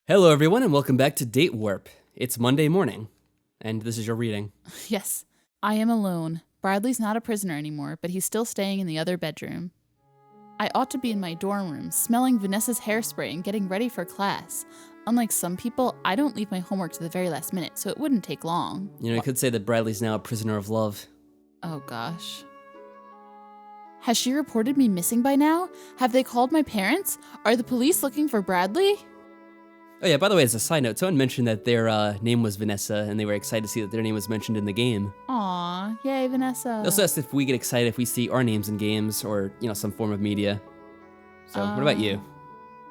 Hello, everyone, and welcome back to Date Warp. It's Monday morning, and this is your reading. Yes, I am alone. Bradley's not a prisoner anymore, but he's still staying in the other bedroom. I ought to be in my dorm room, smelling Vanessa's hairspray and getting ready for class. Unlike some people, I don't leave my homework to the very last minute, so it wouldn't take long. You know, I could say that Bradley's now a prisoner of love. Oh gosh. Has she reported me missing by now? Have they called my parents? Are the police looking for Bradley? Oh yeah, by the way, as a side note, someone mentioned that their name was Vanessa, and they were excited to see that their name was mentioned in the game. Aw, yay, Vanessa. They also asked if we get excited if we see our names in games or, some form of media. So, what about you?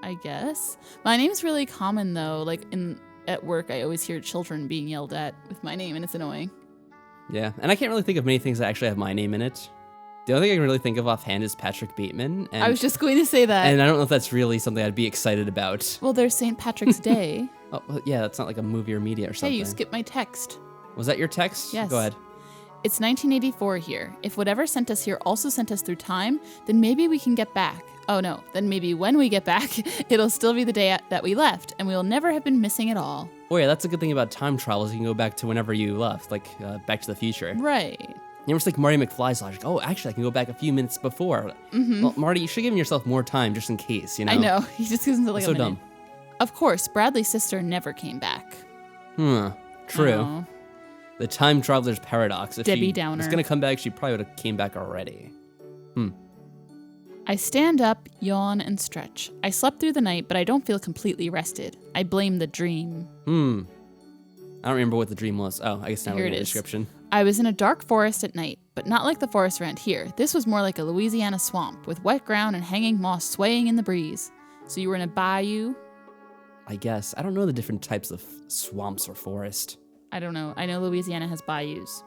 I guess. My name's really common though, at work I always hear children being yelled at with my name and it's annoying. Yeah, and I can't really think of many things that actually have my name in it. The only thing I can really think of offhand is Patrick Bateman. And, I was just going to say that. And I don't know if that's really something I'd be excited about. Well, there's St. Patrick's Day. Oh, well, yeah, that's not like a movie or media or something. Hey, you skipped my text. Was that your text? Yes. Go ahead. It's 1984 here. If whatever sent us here also sent us through time, then maybe we can get back. Oh no, then maybe when we get back, it'll still be the day that we left, and we'll never have been missing at all. Oh yeah, that's a good thing about time travel is you can go back to whenever you left, like Back to the Future. Right. You know, it's like Marty McFly's logic. Oh, actually, I can go back a few minutes before. Mm-hmm. Well, Marty, you should give yourself more time just in case, you know? I know. He just gives into like That's a so minute. dumb. Of course, Bradley's sister never came back. True. Oh. The time traveler's paradox. If Debbie she Downer. was gonna come back, she probably would have came back already. I stand up, yawn, and stretch. I slept through the night, but I don't feel completely rested. I blame the dream. I don't remember what the dream was. Oh, I guess now we're Here in it the is. description. I was in a dark forest at night, but not like the forest around here. This was more like a Louisiana swamp, with wet ground and hanging moss swaying in the breeze. So you were in a bayou? I guess. I don't know the different types of swamps or forest. I don't know. I know Louisiana has bayous.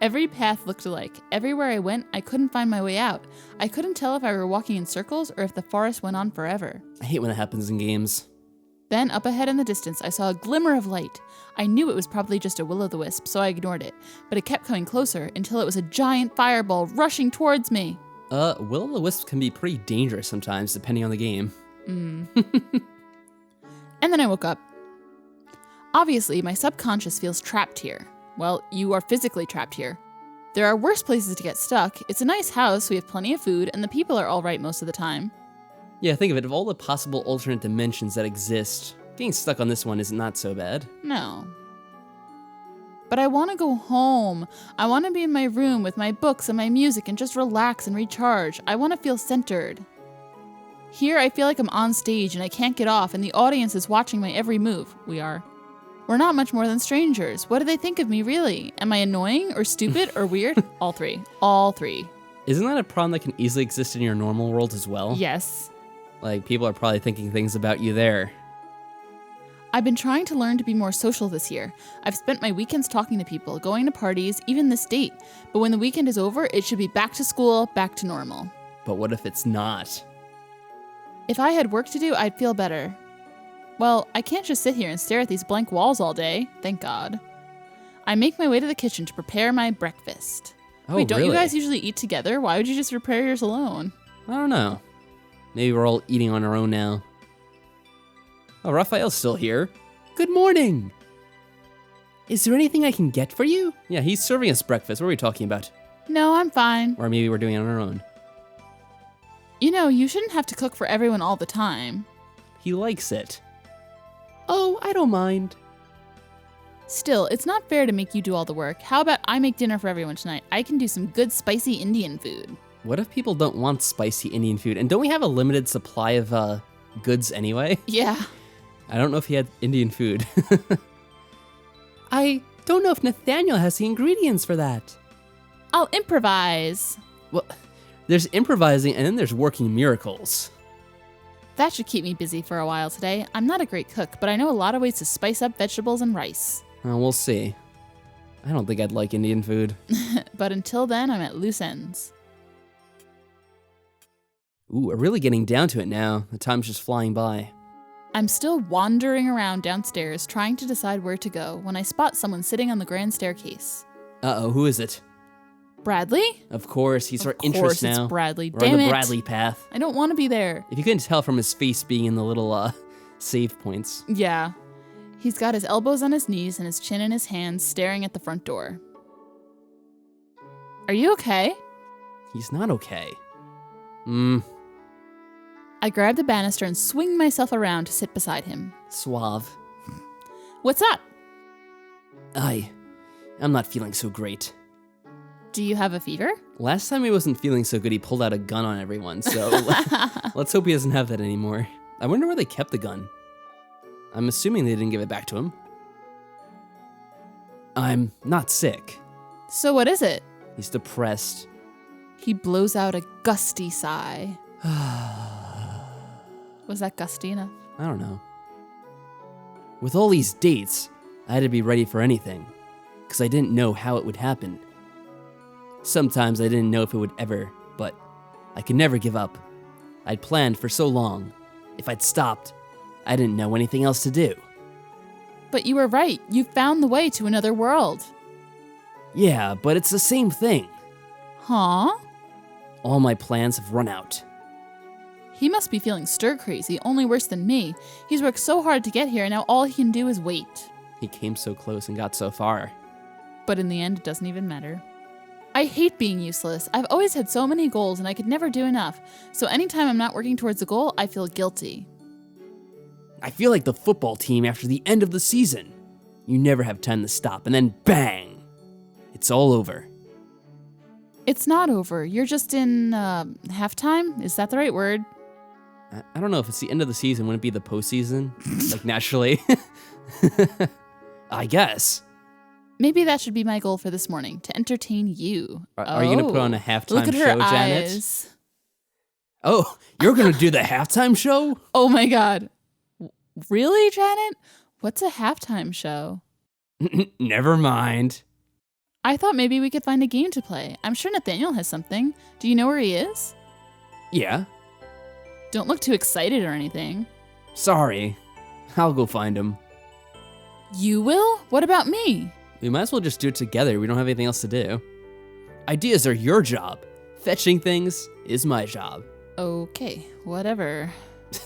Every path looked alike. Everywhere I went, I couldn't find my way out. I couldn't tell if I were walking in circles or if the forest went on forever. I hate when that happens in games. Then, up ahead in the distance, I saw a glimmer of light. I knew it was probably just a will-o'-the-wisp, so I ignored it. But it kept coming closer until it was a giant fireball rushing towards me. Will-o'-the-wisps can be pretty dangerous sometimes, depending on the game. And then I woke up. Obviously, my subconscious feels trapped here. Well, you are physically trapped here. There are worse places to get stuck. It's a nice house, we have plenty of food, and the people are all right most of the time. Yeah, think of it. Of all the possible alternate dimensions that exist, getting stuck on this one is not so bad. No. But I want to go home. I want to be in my room with my books and my music and just relax and recharge. I want to feel centered. Here, I feel like I'm on stage and I can't get off, and the audience is watching my every move. We are. We're not much more than strangers. What do they think of me, really? Am I annoying or stupid or weird? All three. All three. Isn't that a problem that can easily exist in your normal world as well? Yes. Like, people are probably thinking things about you there. I've been trying to learn to be more social this year. I've spent my weekends talking to people, going to parties, even this date. But when the weekend is over, it should be back to school, back to normal. But what if it's not? If I had work to do, I'd feel better. Well, I can't just sit here and stare at these blank walls all day, thank God. I make my way to the kitchen to prepare my breakfast. Oh, Wait, don't really? you guys usually eat together? Why would you just prepare yours alone? I don't know. Maybe we're all eating on our own now. Oh, Raphael's still here. Good morning. Is there anything I can get for you? Yeah, he's serving us breakfast. What are we talking about? No, I'm fine. Or maybe we're doing it on our own. You know, you shouldn't have to cook for everyone all the time. He likes it. Oh, I don't mind. Still, it's not fair to make you do all the work. How about I make dinner for everyone tonight? I can do some good spicy Indian food. What if people don't want spicy Indian food? And don't we have a limited supply of goods anyway? Yeah. I don't know if he had Indian food. I don't know if Nathaniel has the ingredients for that. I'll improvise. Well, there's improvising and then there's working miracles. That should keep me busy for a while today. I'm not a great cook, but I know a lot of ways to spice up vegetables and rice. We'll see. I don't think I'd like Indian food. But until then, I'm at loose ends. Ooh, we're really getting down to it now. The time's just flying by. I'm still wandering around downstairs trying to decide where to go when I spot someone sitting on the grand staircase. Uh-oh, who is it? Bradley? Of course, he's our Of course interest now. it's Bradley. We're Damn on the it. Bradley path. I don't want to be there. If you couldn't tell from his face being in the little save points. Yeah. He's got his elbows on his knees and his chin in his hands, staring at the front door. Are you okay? He's not okay. I grab the banister and swing myself around to sit beside him. Suave. What's up? I'm not feeling so great. Do you have a fever? Last time he wasn't feeling so good, he pulled out a gun on everyone, so let's hope he doesn't have that anymore. I wonder where they kept the gun. I'm assuming they didn't give it back to him. I'm not sick. So what is it? He's depressed. He blows out a gusty sigh. Was that gusty enough? I don't know. With all these dates, I had to be ready for anything, because I didn't know how it would happen. Sometimes I didn't know if it would ever, but I could never give up. I'd planned for so long. If I'd stopped, I didn't know anything else to do. But you were right. You found the way to another world. Yeah, but it's the same thing. Huh? All my plans have run out. He must be feeling stir crazy, only worse than me. He's worked so hard to get here, and now all he can do is wait. He came so close and got so far. But in the end, it doesn't even matter. I hate being useless. I've always had so many goals, and I could never do enough. So anytime I'm not working towards a goal, I feel guilty. I feel like the football team after the end of the season. You never have time to stop, and then bang! It's all over. It's not over. You're just in, halftime? Is that the right word? I don't know if it's the end of the season. Wouldn't it be the postseason? Like, naturally. I guess. Maybe that should be my goal for this morning, to entertain you. Are you going to put on a halftime Look at her show, Janet? eyes. Oh, you're going to do the halftime show? Oh my God. Really, Janet? What's a halftime show? Never mind. I thought maybe we could find a game to play. I'm sure Nathaniel has something. Do you know where he is? Yeah. Don't look too excited or anything. Sorry. I'll go find him. You will? What about me? We might as well just do it together. We don't have anything else to do. Ideas are your job. Fetching things is my job. Okay, whatever.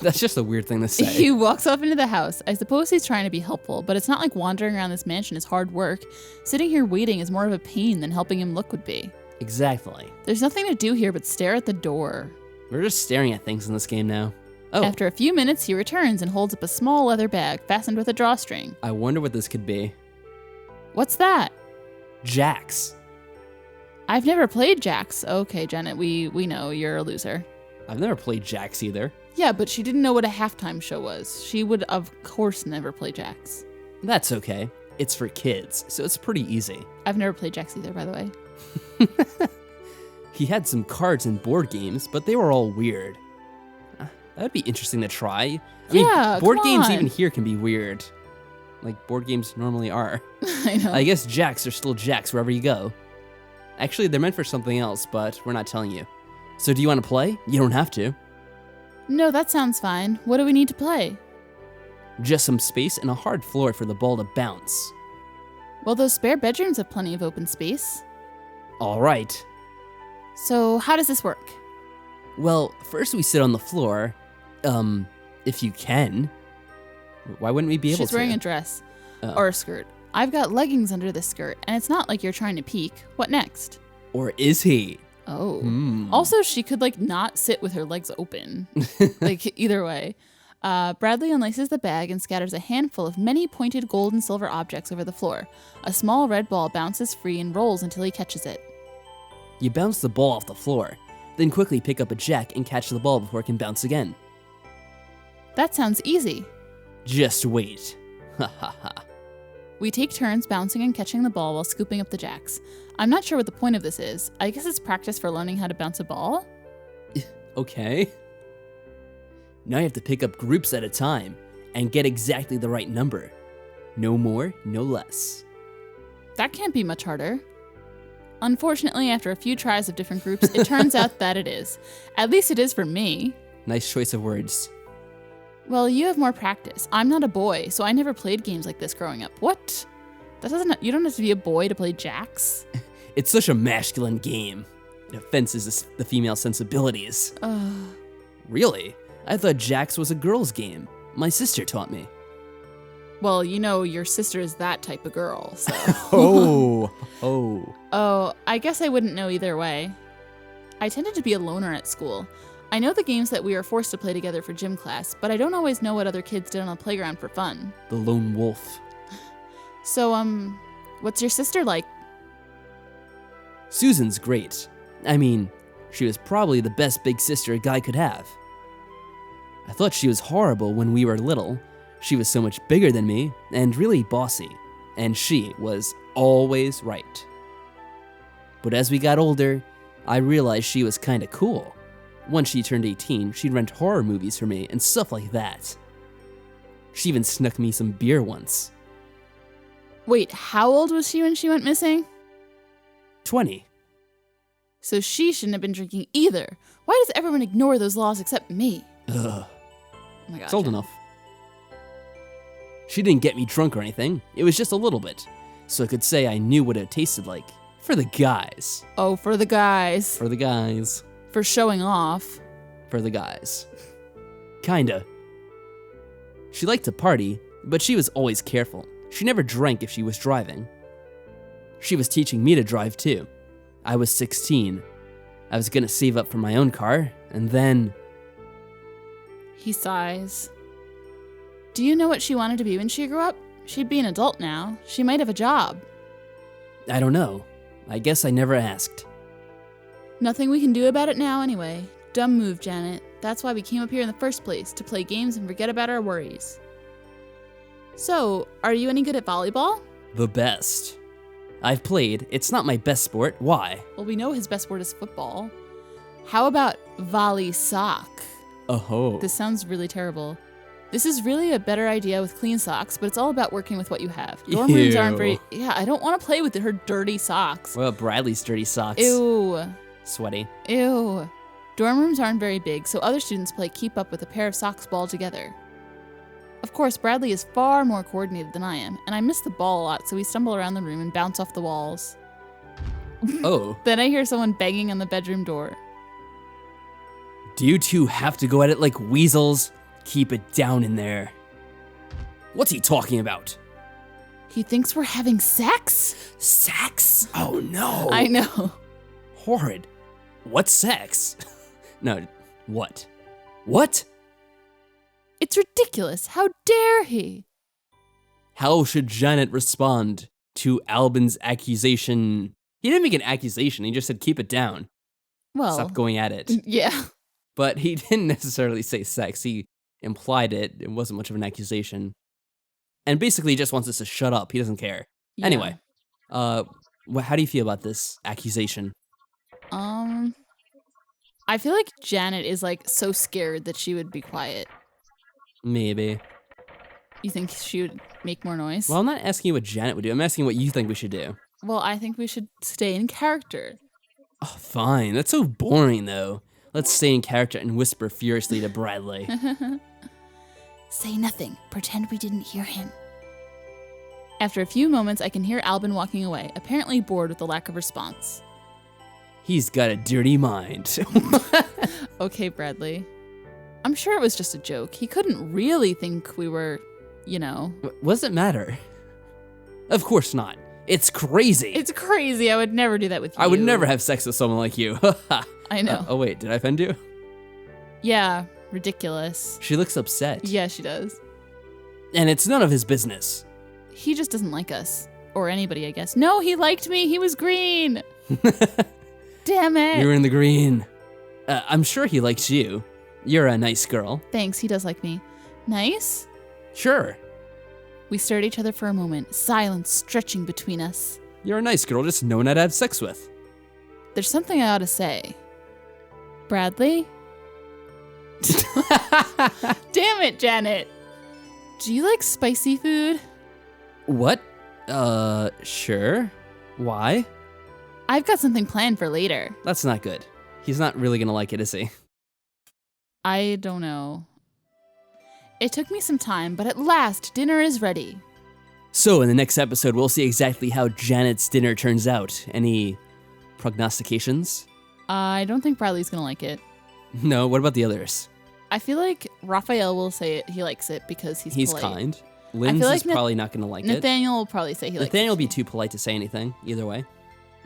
That's just a weird thing to say. He walks off into the house. I suppose he's trying to be helpful, but it's not like wandering around this mansion is hard work. Sitting here waiting is more of a pain than helping him look would be. Exactly. There's nothing to do here but stare at the door. We're just staring at things in this game now. Oh, After a few minutes, he returns and holds up a small leather bag fastened with a drawstring. I wonder what this could be. What's that? Jacks. I've never played jacks. Okay, Janet, we know you're a loser. I've never played jacks either. Yeah, but she didn't know what a halftime show was. She would, of course, never play jacks. That's okay. It's for kids, so it's pretty easy. I've never played jacks either, by the way. He had some cards and board games, but they were all weird. That'd be interesting to try. I mean, board games on. even here can be weird. Like board games normally are. I know. I guess jacks are still jacks wherever you go. Actually, they're meant for something else, but we're not telling you. So do you want to play? You don't have to. No, that sounds fine. What do we need to play? Just some space and a hard floor for the ball to bounce. Well, those spare bedrooms have plenty of open space. All right. So how does this work? Well, first we sit on the floor. If you can. Why wouldn't we be able to? She's wearing a dress. Oh. Or a skirt. I've got leggings under this skirt, and it's not like you're trying to peek. What next? Or is he? Oh. Also, she could, not sit with her legs open. Either way. Bradley unlaces the bag and scatters a handful of many pointed gold and silver objects over the floor. A small red ball bounces free and rolls until he catches it. You bounce the ball off the floor, then quickly pick up a jack and catch the ball before it can bounce again. That sounds easy. Just wait. Ha ha ha. We take turns bouncing and catching the ball while scooping up the jacks. I'm not sure what the point of this is. I guess it's practice for learning how to bounce a ball? Okay. Now you have to pick up groups at a time and get exactly the right number. No more, no less. That can't be much harder. Unfortunately, after a few tries of different groups, it turns out that it is. At least it is for me. Nice choice of words. Well, you have more practice. I'm not a boy, so I never played games like this growing up. What? You don't have to be a boy to play jacks? It's such a masculine game. It offenses the female sensibilities. Really? I thought jacks was a girl's game. My sister taught me. Well, you know your sister is that type of girl, so. Oh. Oh, I guess I wouldn't know either way. I tended to be a loner at school. I know the games that we are forced to play together for gym class, but I don't always know what other kids did on the playground for fun. The lone wolf. So, what's your sister like? Susan's great. I mean, she was probably the best big sister a guy could have. I thought she was horrible when we were little. She was so much bigger than me and really bossy, and she was always right. But as we got older, I realized she was kinda cool. Once she turned 18, she'd rent horror movies for me and stuff like that. She even snuck me some beer once. Wait, how old was she when she went missing? 20. So she shouldn't have been drinking either. Why does everyone ignore those laws except me? Ugh. Oh my gosh. It's old enough. She didn't get me drunk or anything. It was just a little bit, so I could say I knew what it tasted like. For the guys. Oh, for the guys. For the guys. For showing off. For the guys. Kinda. She liked to party, but she was always careful. She never drank if she was driving. She was teaching me to drive too. I was 16. I was gonna save up for my own car, and then... He sighs. Do you know what she wanted to be when she grew up? She'd be an adult now. She might have a job. I don't know. I guess I never asked. Nothing we can do about it now anyway. Dumb move, Janet. That's why we came up here in the first place, to play games and forget about our worries. So, are you any good at volleyball? The best. I've played. It's not my best sport. Why? Well, we know his best sport is football. How about volley sock? Oh. This sounds really terrible. This is really a better idea with clean socks, but it's all about working with what you have. Dorm rooms aren't very... Yeah, I don't want to play with her dirty socks. What about Bradley's dirty socks? Ew. Sweaty. Ew. Dorm rooms aren't very big, so other students play keep up with a pair of socks balled together. Of course, Bradley is far more coordinated than I am, and I miss the ball a lot, so we stumble around the room and bounce off the walls. Oh. Then I hear someone banging on the bedroom door. Do you two have to go at it like weasels? Keep it down in there. What's he talking about? He thinks we're having sex? Sex? Oh no. I know. Horrid. What's sex? No, what? What? It's ridiculous. How dare he? How should Janet respond to Albin's accusation? He didn't make an accusation, he just said keep it down. Well, Stop going at it. Yeah. But he didn't necessarily say sex, he implied it. It wasn't much of an accusation. And basically he just wants us to shut up, he doesn't care. Yeah. Anyway, how do you feel about this accusation? I feel like Janet is like so scared that she would be quiet. Maybe. You think she would make more noise? Well, I'm not asking you what Janet would do. I'm asking what you think we should do. Well, I think we should stay in character. Oh, fine. That's so boring, though. Let's stay in character and whisper furiously to Bradley. Say nothing. Pretend we didn't hear him. After a few moments, I can hear Albin walking away, apparently bored with the lack of response. He's got a dirty mind. Okay, Bradley. I'm sure it was just a joke. He couldn't really think we were, you know. What does it matter? Of course not. It's crazy. It's crazy. I would never do that with you. I would never have sex with someone like you. I know. Oh, wait. Did I offend you? Yeah, ridiculous. She looks upset. Yeah, she does. And it's none of his business. He just doesn't like us. Or anybody, I guess. No, he liked me. He was green. Damn it. You're in the green. I'm sure he likes you. You're a nice girl. Thanks, he does like me. Nice? Sure. We stare at each other for a moment, silence stretching between us. You're a nice girl, just no one I'd have sex with. There's something I ought to say. Bradley? Damn it, Janet. Do you like spicy food? What? Sure. Why? I've got something planned for later. That's not good. He's not really gonna like it, is he? I don't know. It took me some time, but at last, dinner is ready. So in the next episode, we'll see exactly how Janet's dinner turns out. Any prognostications? I don't think Bradley's gonna like it. No, what about the others? I feel like Raphael will say it. He likes it because he's polite. kind. Linz like is probably not going to like it. Nathaniel will probably say he likes it. Nathaniel will be too polite to say anything, either way.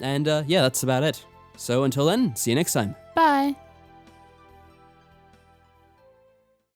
And yeah, that's about it. So until then, see you next time. Bye.